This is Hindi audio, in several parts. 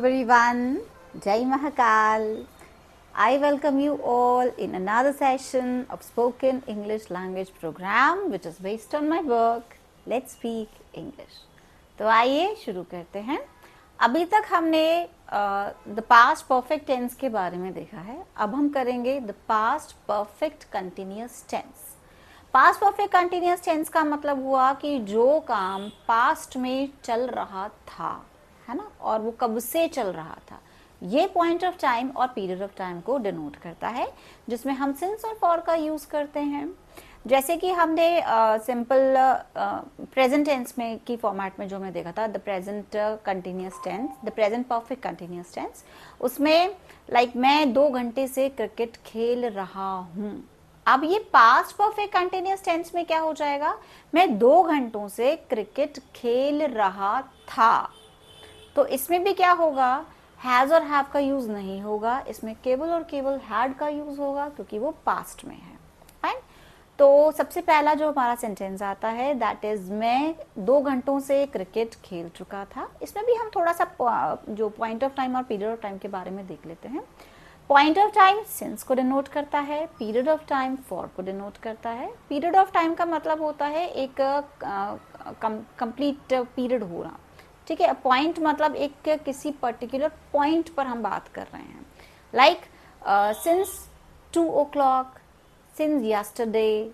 Everyone, Jai Mahakal. I welcome you all in another session of Spoken English Language Program which is based on my work Let's Speak English. तो आइए शुरू करते हैं। अभी तक हमने द पास्ट परफेक्ट टेंस के बारे में देखा है। अब हम करेंगे the past perfect continuous tense. Past perfect continuous tense का मतलब हुआ कि जो काम पास्ट में चल रहा था, है ना, और वो कब से चल रहा था। ये पॉइंट ऑफ टाइम और पीरियड ऑफ टाइम को डिनोट करता है, जिसमें हम सिंस और फॉर का यूज करते हैं। जैसे कि हमने सिंपल प्रेजेंट टेंस में की फॉर्मेट में जो मैं देखा था, the present continuous tense, the present perfect continuous tense, उसमें लाइक मैं 2 घंटे से क्रिकेट खेल रहा हूँ। अब ये पास्ट परफेक्ट कंटिन्यूअस टेंस में क्या हो जाएगा, मैं 2 घंटों से क्रिकेट खेल रहा था। तो इसमें भी क्या होगा, हैज और हैव का यूज नहीं होगा, इसमें केवल और केवल हैड का यूज होगा क्योंकि वो पास्ट में है। फाइन। तो सबसे पहला जो हमारा सेंटेंस आता है दैट इज मैं 2 घंटों से क्रिकेट खेल चुका था। इसमें भी हम थोड़ा सा जो पॉइंट ऑफ टाइम और पीरियड ऑफ टाइम के बारे में देख लेते हैं। पॉइंट ऑफ टाइम सिंस को डिनोट करता है, पीरियड ऑफ टाइम फॉर को डिनोट करता है। पीरियड ऑफ टाइम का मतलब होता है एक कंप्लीट पीरियड होना, ठीक है। पॉइंट मतलब एक किसी पर्टिकुलर पॉइंट पर हम बात कर रहे हैं, like since 2 o'clock, since yesterday,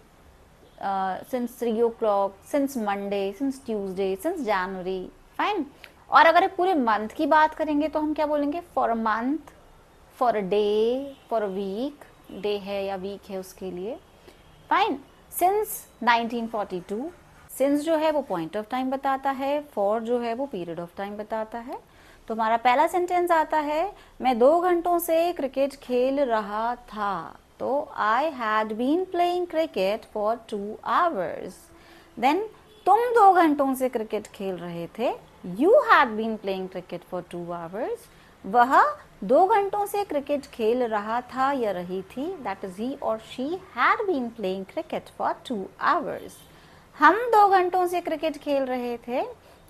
since 3 o'clock, since Monday, since Tuesday, since January. Fine. और अगर पूरे मंथ की बात करेंगे तो हम क्या बोलेंगे, for a month, for a day, for a week, day है या वीक है उसके लिए। फाइन। सिंस 1942, सिंस जो है वो पॉइंट ऑफ टाइम बताता है, फॉर जो है वो पीरियड ऑफ टाइम बताता है। तो हमारा पहला सेंटेंस आता है मैं 2 घंटों से क्रिकेट खेल रहा था। तो I had been playing cricket for 2 hours। Then तुम 2 घंटों से क्रिकेट खेल रहे थे, you had been playing cricket for 2 hours। वह 2 घंटों से क्रिकेट खेल रहा था या रही थी, दैट इज ही और she had been playing cricket for 2 hours। हम 2 घंटों से क्रिकेट खेल रहे थे,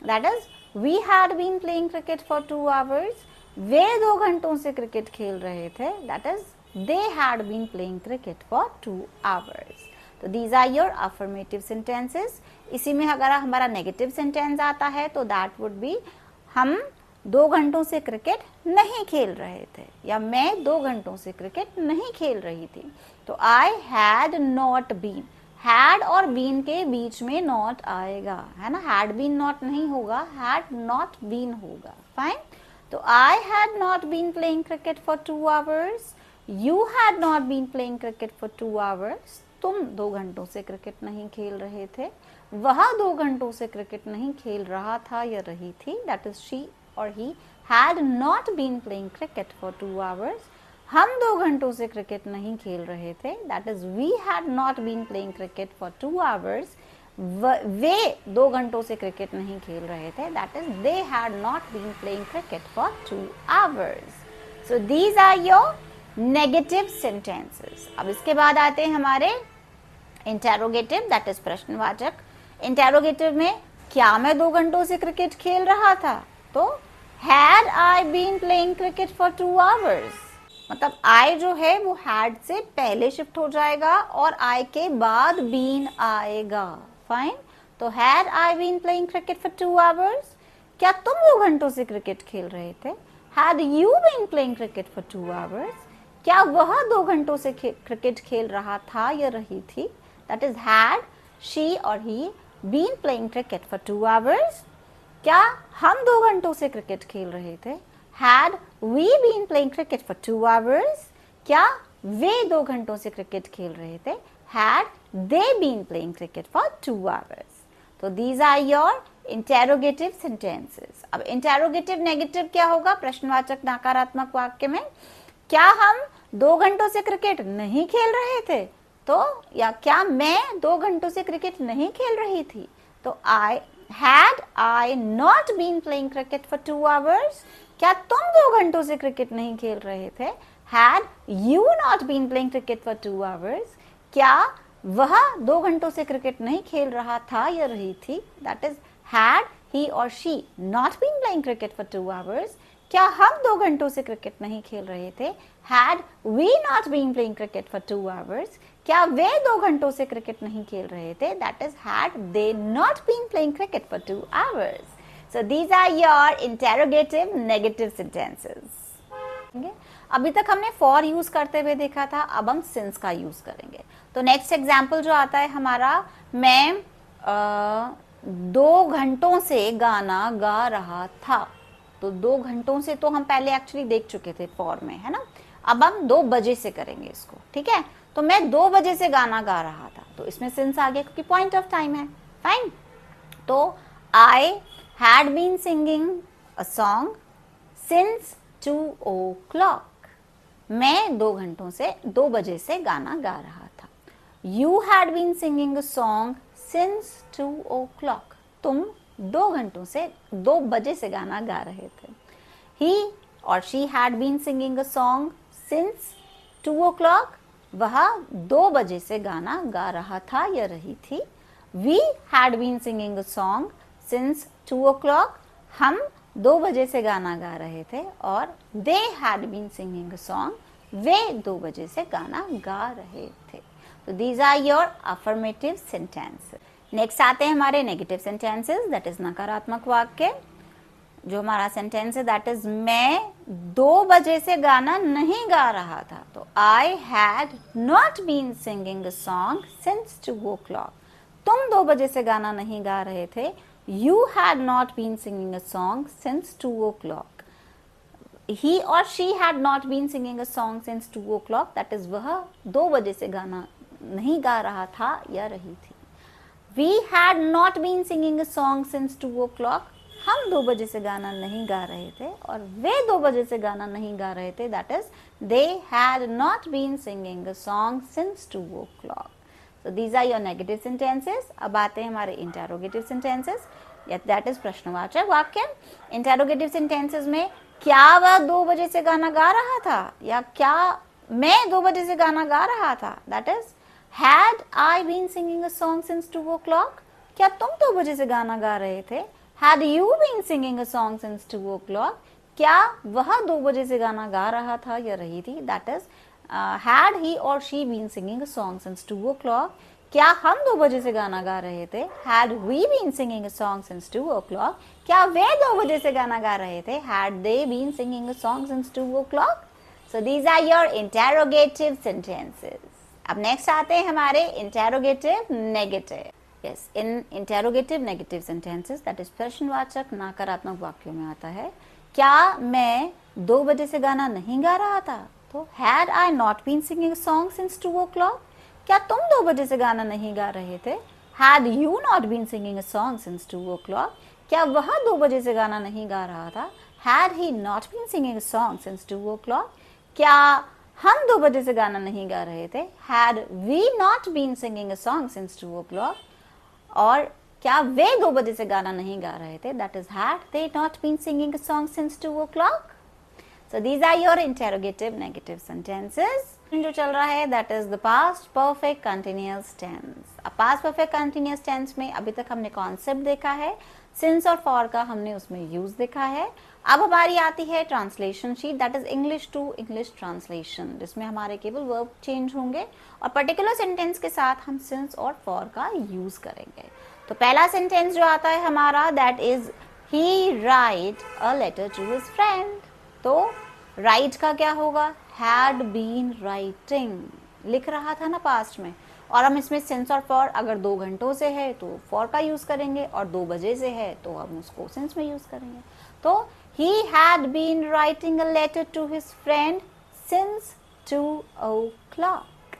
that is we had been playing cricket for 2 hours। वे 2 घंटों से क्रिकेट खेल रहे थे, that is they had been playing cricket for 2 hours। तो these are your affirmative sentences. इसी में अगर हमारा नेगेटिव सेंटेंस आता है तो दैट वुड बी हम 2 घंटों से क्रिकेट नहीं खेल रहे थे, या मैं 2 घंटों से क्रिकेट नहीं खेल रही थी। तो I had not been, had और बीन के बीच में नॉट आएगा, है ना। हैड बीन नॉट नहीं होगा, हैड नॉट बीन होगा। फाइन। तो I had not been playing cricket for 2 hours, you had not been playing cricket for 2 hours। तुम 2 घंटों से क्रिकेट नहीं खेल रहे थे, वह 2 घंटों से क्रिकेट नहीं खेल रहा था या रही थी, दैट इज शी और he had not been playing cricket for 2 hours। हम 2 घंटों से क्रिकेट नहीं खेल रहे थे, that is we had not been playing cricket for 2 hours। वे 2 घंटों से क्रिकेट नहीं खेल रहे थे, that is they had not been playing cricket for 2 hours। So these are your negative sentences. अब इसके बाद आते हैं हमारे इंटेरोगेटिव, दैट इज प्रश्नवाचक। इंटेरोगेटिव में क्या मैं 2 घंटों से क्रिकेट खेल रहा था, तो had I been playing cricket for 2 hours, मतलब आई जो है वो हैड से पहले शिफ्ट हो जाएगा और आई के बाद बीन आएगा। फाइन। तो had I been playing cricket for 2 hours, क्या तुम 2 घंटों से क्रिकेट खेल रहे थे। Had you been playing cricket for 2 hours, क्या वह 2 घंटों से क्रिकेट खेल रहा था या रही थी, दैट इज हैड शी और he been playing cricket for 2 hours। क्या हम 2 घंटों से क्रिकेट खेल रहे थे, had we been playing cricket for 2 hours। क्या वे 2 घंटों से क्रिकेट खेल रहे थे, had they been playing cricket for 2 hours। तो these are your interrogative sentences. अब इंटेरोगेटिव नेगेटिव क्या होगा, प्रश्नवाचक नकारात्मक वाक्य में क्या हम 2 घंटों से क्रिकेट नहीं खेल रहे थे, तो या क्या मैं 2 घंटों से क्रिकेट नहीं खेल रही थी, तो I had I not been playing cricket for 2 hours, क्या तुम 2 घंटों से क्रिकेट नहीं खेल रहे थे, had you not been playing cricket for 2 hours, क्या वह 2 घंटों से क्रिकेट नहीं खेल रहा था या रही थी, दैट इज हैड ही और she not been playing cricket for 2 hours, क्या हम 2 घंटों से क्रिकेट नहीं खेल रहे थे? Had we not been playing cricket for 2 hours? क्या वे 2 घंटों से क्रिकेट नहीं खेल रहे थे? That is, had they not been playing cricket for 2 hours? So these are your interrogative negative sentences. अभी तक हमने for यूज करते हुए देखा था, अब हम since का यूज करेंगे. तो नेक्स्ट एग्जाम्पल जो आता है हमारा, मैं 2 घंटों से गाना गा रहा था. तो 2 घंटों से तो हम पहले एक्चुअली देख चुके थे फॉर में, है ना. अब हम 2 बजे से करेंगे इसको, ठीक है. तो मैं 2 बजे से गाना गा रहा था, तो इसमें सिंस आ गया क्योंकि पॉइंट ऑफ टाइम है. फाइन. तो I had been singing a song since 2 o'clock. मैं 2 घंटों से 2 बजे से गाना गा रहा था. You had been singing a song since 2 o'clock. तुम 2 घंटों से 2 बजे से गाना गा रहे थे. He or she had been singing a song since 2 o'clock. वह 2 बजे से गाना गा रहा था या रही थी. We had been singing a song since 2 o'clock. हम 2 बजे से गाना गा रहे थे. और they had been singing a song. वे 2 बजे से गाना गा रहे थे. तो these are your affirmative sentences. Next आते हैं हमारे नेगेटिव सेंटेंसेस, दैट इज नकारात्मक वाक्य. जो हमारा सेंटेंस है दैट इज मैं 2 बजे से गाना नहीं गा रहा था. तो I had not been singing a song since 2 o'clock. तुम 2 बजे से गाना नहीं गा रहे थे. You had not been singing a song since 2 o'clock. He और she had not been singing a song since 2 o'clock. That is वह 2 बजे से गाना नहीं गा रहा था या रही थी. We had not been singing a song since 2 o'clock. हम 2 बजे से गाना नहीं गा रहे थे और वे 2 बजे से गाना नहीं गा रहे थे. That is, they had not been singing a song since 2 o'clock. So these are your negative sentences. अब आते हैं हमारे interrogative sentences. That is प्रश्नवाचक वाक्य. Interrogative sentences में क्या वह 2 बजे से गाना गा रहा था या क्या मैं 2 बजे से गाना गा रहा था. That is, Had I been singing a song since 2 o'clock? क्या तुम 2 बजे से गाना गा रहे थे? Had you been singing a song since 2 o'clock? क्या वह 2 बजे से गाना गा रहा था या रही थी? That is, had he or she been singing a song since 2 o'clock? क्या हम 2 बजे से गाना गा रहे थे? Had we been singing a song since 2 o'clock? क्या वे 2 बजे से गाना गा रहे थे? Had they been singing a song since 2 o'clock? So these are your interrogative sentences. अब नेक्स्ट आते हैं हमारे interrogative negative. Yes, in interrogative negative sentences that is प्रश्नवाचक नकारात्मक वाक्यों में आता है. क्या मैं 2 बजे से गाना नहीं गा रहा था? तो had I not been singing song since 2 o'clock. क्या तुम 2 बजे से गाना नहीं गा रहे थे? Had you not been singing song since 2 o'clock. क्या वह 2 बजे से गाना नहीं गा रहा था? Had he not been singing song since 2 o'clock. क्या हम 2 बजे से गाना नहीं गा रहे थे? Had we not been singing a song since 2 o'clock? और क्या वे 2 बजे से गाना नहीं गा रहे थे? That is, had they not been singing a song since 2 o'clock? So these are your interrogative negative sentences. जो चल रहा है that is the past perfect continuous tense. अब past perfect continuous tense में अभी तक हमने concept देखा है, since और for का हमने उसमें use देखा है. अब हमारी आती है translation sheet, that is English to English translation, जिसमें हमारे केवल वर्ब चेंज होंगे और पर्टिकुलर सेंटेंस के साथ हम सिंस और फॉर का यूज करेंगे. तो पहला सेंटेंस जो आता है हमारा that is he write a letter to his friend. तो राइट का क्या होगा? हैड बीन राइटिंग, लिख रहा था ना पास्ट में. और हम इसमें सिंस और फॉर अगर 2 घंटों से है तो फॉर का यूज करेंगे और 2 बजे से है तो हम उसको सिंस में यूज करेंगे. तो he had been writing a letter to his friend since 2 o'clock.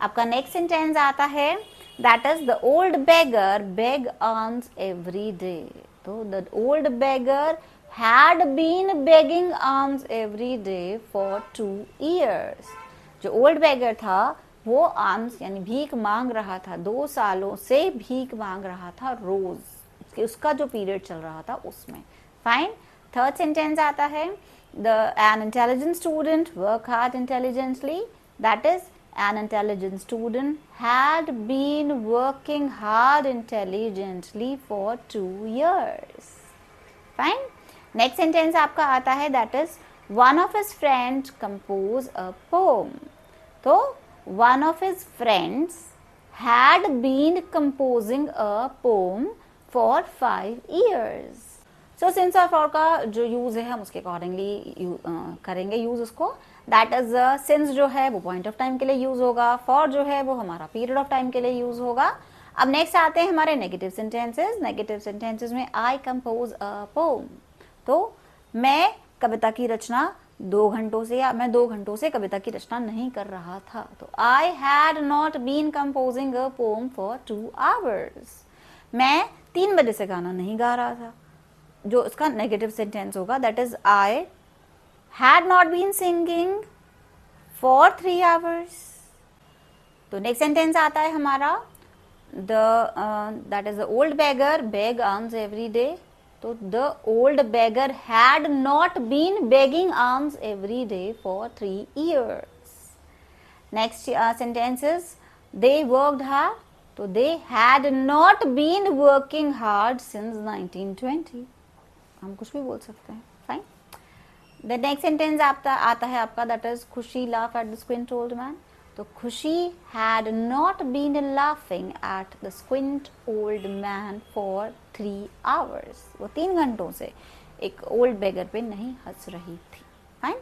आपका नेक्स्ट सेंटेंस आता है that is the old beggar beg alms every day. तो the old beggar had been begging alms every day for 2 years. जो old beggar था वो आर्म्स यानी भीख मांग रहा था, 2 सालों से भीख मांग रहा था रोज, उसका जो पीरियड चल रहा था उसमें. फाइन. थर्ड सेंटेंस आता है an intelligent student work hard intelligently. That is, an intelligent student had been working hard intelligently for 2 years. Fine. Next sentence आपका आता है that is one of his friend compose a poem. तो one of his friends had been composing a poem for 5 years। So since और फॉर का जो यूज है हम उसके अकॉर्डिंगली करेंगे यूज उसको। दैट इज सिंस जो है वो पॉइंट ऑफ टाइम के लिए यूज होगा, फॉर जो है वो हमारा पीरियड ऑफ टाइम के लिए यूज होगा। अब नेक्स्ट आते हैं हमारे नेगेटिव सेंटेंसेस। नेगेटिव सेंटेंसेस में आई कंपोज अ पोम। तो मैं कविता की रचना 2 घंटों से, या मैं 2 घंटों से कविता की रचना नहीं कर रहा था। तो I had not been composing a poem for 2 hours। मैं 3 बजे से गाना नहीं गा रहा था। जो उसका नेगेटिव सेंटेंस होगा that is I had not been singing for 3 hours। तो नेक्स्ट सेंटेंस आता है हमारा that is the old beggar beg alms every day. तो the old beggar had not been begging alms every day for 3 years। Next sentence is they worked hard. तो they had not been working hard since 1920। हम कुछ भी बोल सकते हैं, फाइन। द नेक्स्ट सेंटेंस आता है आपका that is Khushi laugh at the squint old man. तो Khushi had not been laughing at the squint old man for 3 hours। वो 3 घंटों से एक ओल्ड बेगर पे नहीं हंस रही थी, फाइन।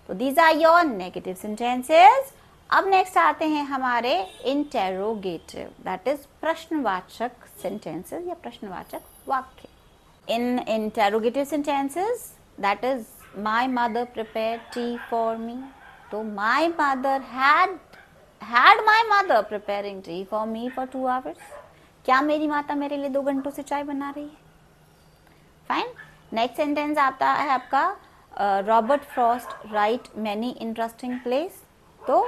तो these are your negative sentences. अब नेक्स्ट आते हैं हमारे इंटेरोगेटिव दैट इज प्रश्नवाचक सेंटेंसेस या प्रश्नवाचक वाक्य। In interrogative sentences, that is, my mother prepared tea for me. So my mother had my mother preparing tea for me for 2 hours. क्या मेरी माता मेरे लिए 2 घंटों से चाय बना रही है? फाइन। नेक्स्ट सेंटेंस आता है आपका Robert Frost right many interesting place. तो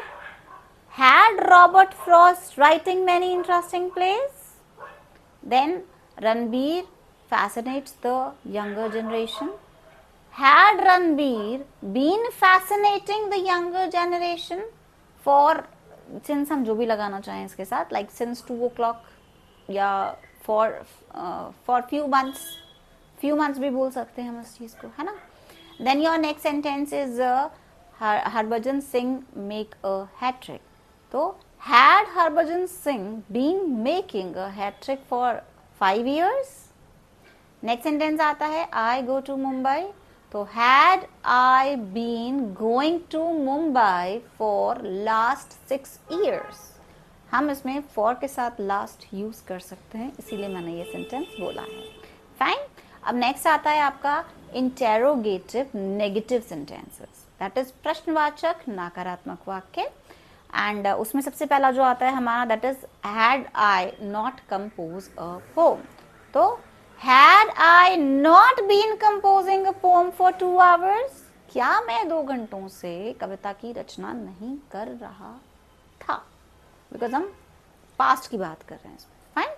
had Robert Frost writing many interesting plays? Then Ranbir fascinates the younger generation. Had Ranbir been fascinating the younger generation for, since हम जो भी लगाना चाहें इसके साथ, like since 2 o'clock या for few months भी बोल सकते हैं हम इस चीज को, है ना। Then your next sentence is Harbhajan Singh make a hat trick. तो had Harbhajan Singh been making a hat trick for 5 years? Next sentence आता है आई गो टू मुंबई। तो had I been going to Mumbai for last 6 years। हम इसमें फॉर के साथ लास्ट यूज कर सकते हैं, इसीलिए मैंने ये सेंटेंस बोला है, फाइन। अब नेक्स्ट आता है आपका interrogative negative sentences that is प्रश्नवाचक नकारात्मक वाक्य। एंड उसमें सबसे पहला जो आता है हमारा that is had I not compose a poem. तो had I not been composing a poem for 2 hours? क्या मैं 2 घंटों से कविता की रचना नहीं कर रहा था? बिकॉज हम पास्ट की बात कर रहे हैं इसमें, फाइन।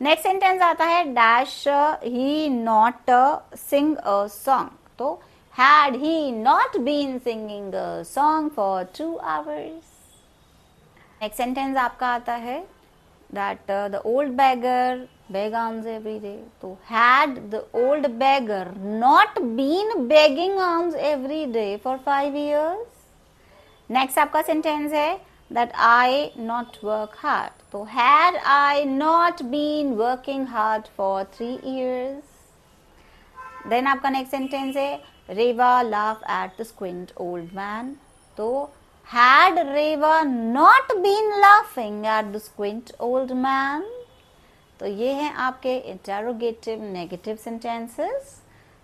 नेक्स्ट सेंटेंस आता है dash he not sing a song. तो had he not been singing a song for 2 hours? Next sentence आपका आता है that the old beggar beg alms every day. तो had the old beggar not been begging alms every day for 5 years? Next आपका सेंटेंस है that I not work hard. तो had I not been working hard for 3 years? Then आपका नेक्स्ट सेंटेंस है Reva laugh at the squint old man. तो had Reva not been laughing at the squint old man? तो ये हैं आपके इंटेरोगेटिव नेगेटिव सेंटेंसेस।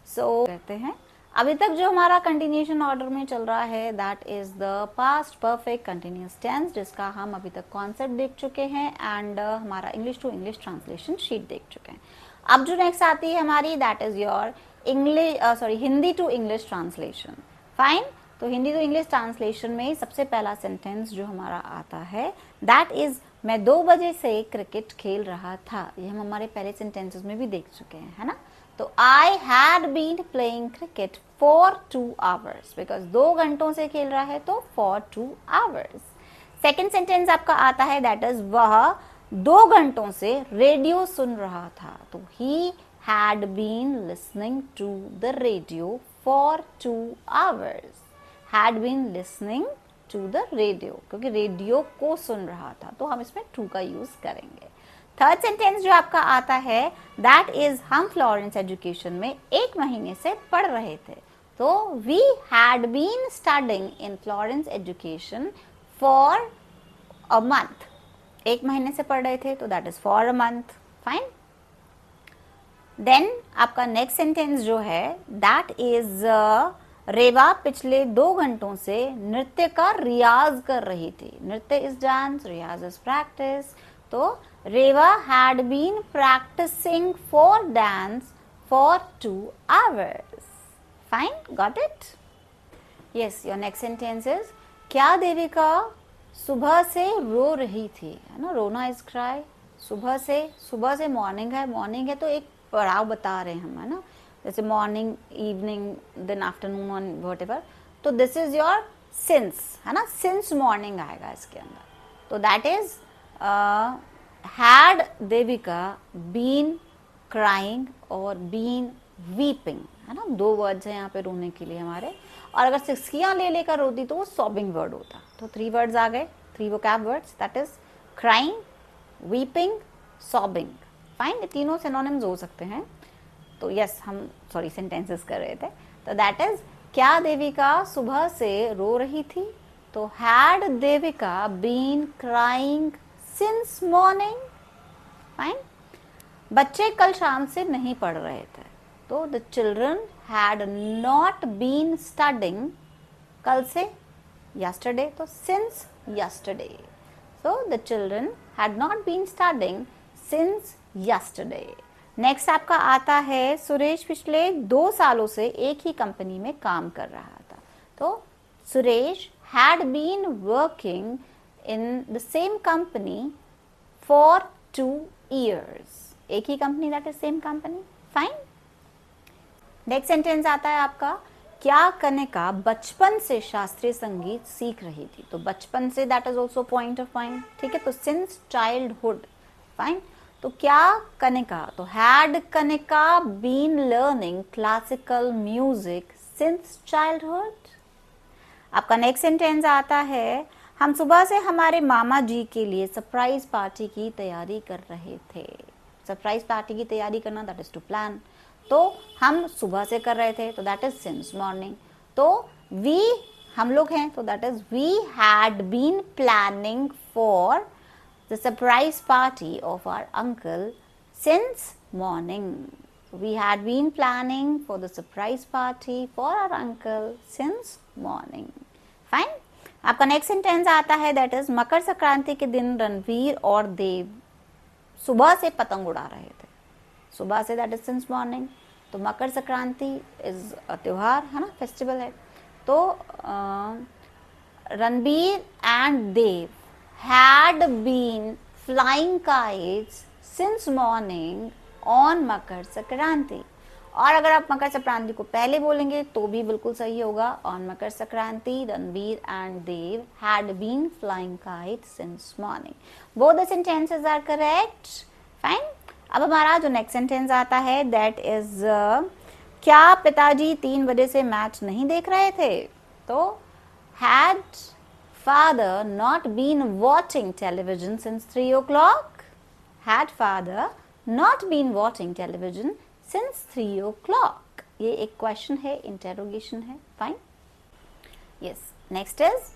सो कहते हैं अभी तक जो हमारा कंटिन्यूएशन ऑर्डर में चल रहा है that is the past perfect continuous tense, जिसका हम अभी तक कॉन्सेप्ट देख चुके हैं एंड हमारा English to English translation sheet देख चुके हैं। अब जो नेक्स्ट आती है हमारी that is your Hindi to English translation, fine. तो हिंदी टू इंग्लिश ट्रांसलेशन में सबसे पहला सेंटेंस जो हमारा आता है दैट इज मैं 2 बजे से क्रिकेट खेल रहा था। ये हम हमारे पहले सेंटेंसेस में भी देख चुके हैं, है ना। तो I had been playing cricket for 2 hours, because 2 घंटों से खेल रहा है तो फॉर 2 hours। सेकेंड सेंटेंस आपका आता है दैट इज वह 2 घंटों से रेडियो सुन रहा था। तो ही had been listening to the radio for 2 hours. had been listening to the radio, क्योंकि रेडियो को सुन रहा था, तो हम इसमें to का यूज करेंगे. थर्ड सेंटेंस जो आपका आता है दैट इज हम फ्लोरेंस एजुकेशन में 1 महीने से पढ़ रहे थे. तो we had been studying in Florence education for a month. 1 महीने से पढ़ रहे थे, तो that is for a month. Fine. Then आपका नेक्स्ट सेंटेंस जो है दैट इज रेवा पिछले 2 घंटों से नृत्य का रियाज कर रही थी. नृत्य इज डांस, रियाज इज प्रैक्टिस. तो Reva had been practising for dance for 2 hours. Fine, got it. Yes, your next sentence is क्या देविका सुबह से रो रही थी, है ना. रोना इज क्राई. सुबह से मॉर्निंग है तो एक पड़ाव बता रहे हैं हम, है ना. जैसे मॉर्निंग, इवनिंग, देन आफ्टरनून और व्हाटएवर. तो दिस इज योर सिंस, है ना. सिंस मॉर्निंग आएगा इसके अंदर. तो that is had Devika been crying और बीन वीपिंग, है ना. 2 वर्ड्स हैं यहाँ पे रोने के लिए हमारे. और अगर सिसकियाँ ले लेकर रोती तो वो सॉबिंग वर्ड होता. तो 3 वर्ड्स आ गए, 3 vocab words. That is crying, weeping, sobbing. Fine, ये तीनों सिनोनिम्स हो सकते हैं. तो यस, हम सेंटेंसेस कर रहे थे. तो दैट इज क्या देविका सुबह से रो रही थी. तो had Devika been crying since morning. Fine. बच्चे कल शाम से नहीं पढ़ रहे थे. तो the children had not been studying कल से, yesterday. तो since yesterday. So the children had not been studying since yesterday. Next आपका आता है सुरेश पिछले 2 सालों से एक ही कंपनी में काम कर रहा था. तो Suresh had been working in the same company for 2 years. एक ही company, that is same company. Fine. Next sentence आता है आपका क्या कनिका बचपन से शास्त्रीय संगीत सीख रही थी. तो बचपन से, that is also point of point. ठीक है. तो सिंस चाइल्डहुड. फाइन. तो क्या कनिका, तो had Kanika been learning classical music since childhood. आपका नेक्स्ट सेंटेंस आता है हम सुबह से हमारे मामा जी के लिए सरप्राइज पार्टी की तैयारी कर रहे थे. सरप्राइज पार्टी की तैयारी करना, दैट इज टू प्लान. तो हम सुबह से कर रहे थे, तो दैट इज सिंस मॉर्निंग. तो वी, हम लोग हैं, तो that is we had been planning for the surprise party of our uncle since morning. We had been planning for the surprise party for our uncle since morning. Fine. आपका नेक्स्ट सेंटेंस आता है दैट इज मकर संक्रांति के दिन रणवीर और देव सुबह से पतंग उड़ा रहे थे. सुबह से, दैट इज सिंस मॉर्निंग. तो मकर संक्रांति इज त्योहार, है ना, फेस्टिवल है. तो Ranbir and Dev had been flying kites since morning on Makar Sankranti. और अगर आप मकर संक्रांति को पहले बोलेंगे तो भी बिल्कुल सही होगा. On Makar Sankranti Ranbir and Dev had been flying kites since morning. Both the sentences are correct. Fine. अब हमारा जो नेक्स्ट सेंटेंस आता है दैट इज क्या पिताजी 3 बजे से मैच नहीं देख रहे थे. तो had father not been watching television since 3 o'clock? Had father not been watching television since 3 o'clock? ये एक क्वेश्चन है, इंटेरोगेशन है. फाइन. यस. नेक्स्ट इज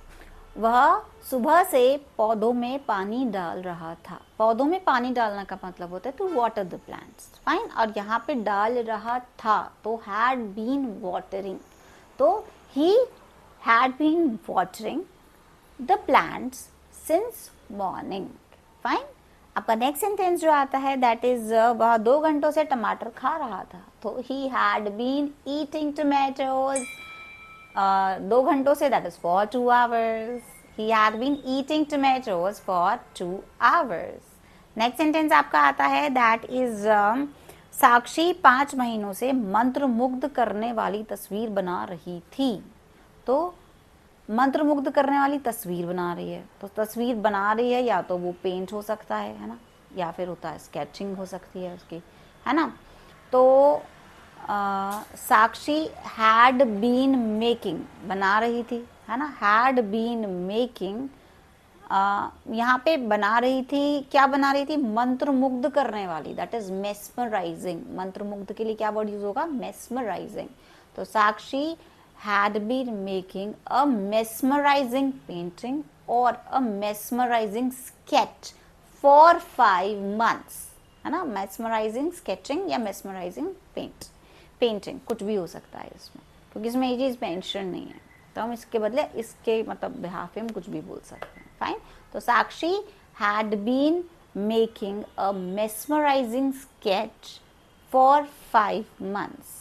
वह सुबह से पौधों में पानी डाल रहा था. पौधों में पानी डालना का मतलब होता है to water the plants. Fine. और यहाँ पे डाल रहा था, तो हैड बीन वाटरिंग. तो he had been watering the plants since morning. Fine. आपका नेक्स्ट सेंटेंस जो आता है दैट इज वह 2 घंटों से टमाटर खा रहा था. तो he had been eating tomatoes 2 घंटों से, that is for 2 hours. He had been eating tomatoes for 2 hours. Next sentence आपका आता है दैट इज साक्षी 5 महीनों से मंत्र मुग्ध करने वाली तस्वीर बना रही थी. तो मंत्र मुग्ध करने वाली तस्वीर बना रही है. तो तस्वीर बना रही है, या तो वो पेंट हो सकता है ना, या फिर होता है स्केचिंग हो सकती है उसकी, है ना. तो साक्षी हैड बीन मेकिंग, बना रही थी, है ना, हैड बीन मेकिंग, यहाँ पे बना रही थी, क्या बना रही थी, मंत्र मुग्ध करने वाली, दैट इज मेस्मराइजिंग। मंत्र मुग्ध के लिए क्या वर्ड यूज होगा, मेस्मराइजिंग। तो Sakshi had been making a mesmerising painting और a mesmerising sketch for 5 months, है ना, मेस्मराइजिंग स्केचिंग या मेस्मराइजिंग पेंटिंग कुछ भी हो सकता है इसमें, क्योंकि इसमें ये चीज़ मेंशन नहीं है, तो हम इसके बदले इसके मतलब बिहाफ हम कुछ भी बोल सकते हैं। फाइन। तो Sakshi had been making a mesmerising sketch for 5 months।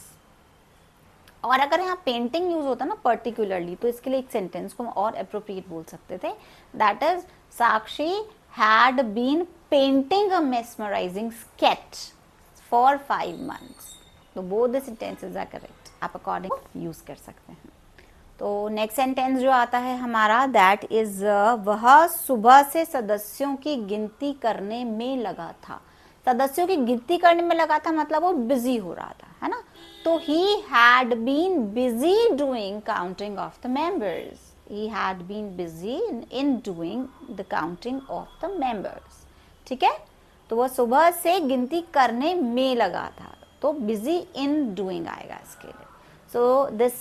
और अगर यहाँ पेंटिंग यूज होता ना पर्टिकुलरली, तो इसके लिए एक सेंटेंस को हम और अप्रोप्रिएट बोल सकते थे, that is Sakshi had been painting a mesmerising sketch for 5 months। तो both the sentences are correct, आप अकॉर्डिंग यूज कर सकते हैं। तो नेक्स्ट सेंटेंस जो आता है हमारा, दैट इज वह सुबह से सदस्यों की गिनती करने में लगा था। सदस्यों की गिनती करने में लगा था मतलब वो बिजी हो रहा था, है ना। तो he had been busy doing counting of the members, he had been busy in doing the counting of the members. ठीक है, तो वह सुबह से गिनती करने में लगा था, तो बिजी इन डूइंग आएगा इसके लिए। So this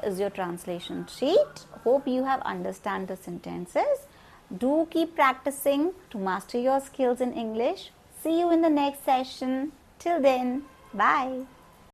is your translation sheet. Hope you have understand the sentences. Do keep practicing to master your skills in English. See you in the next session. Till then, bye.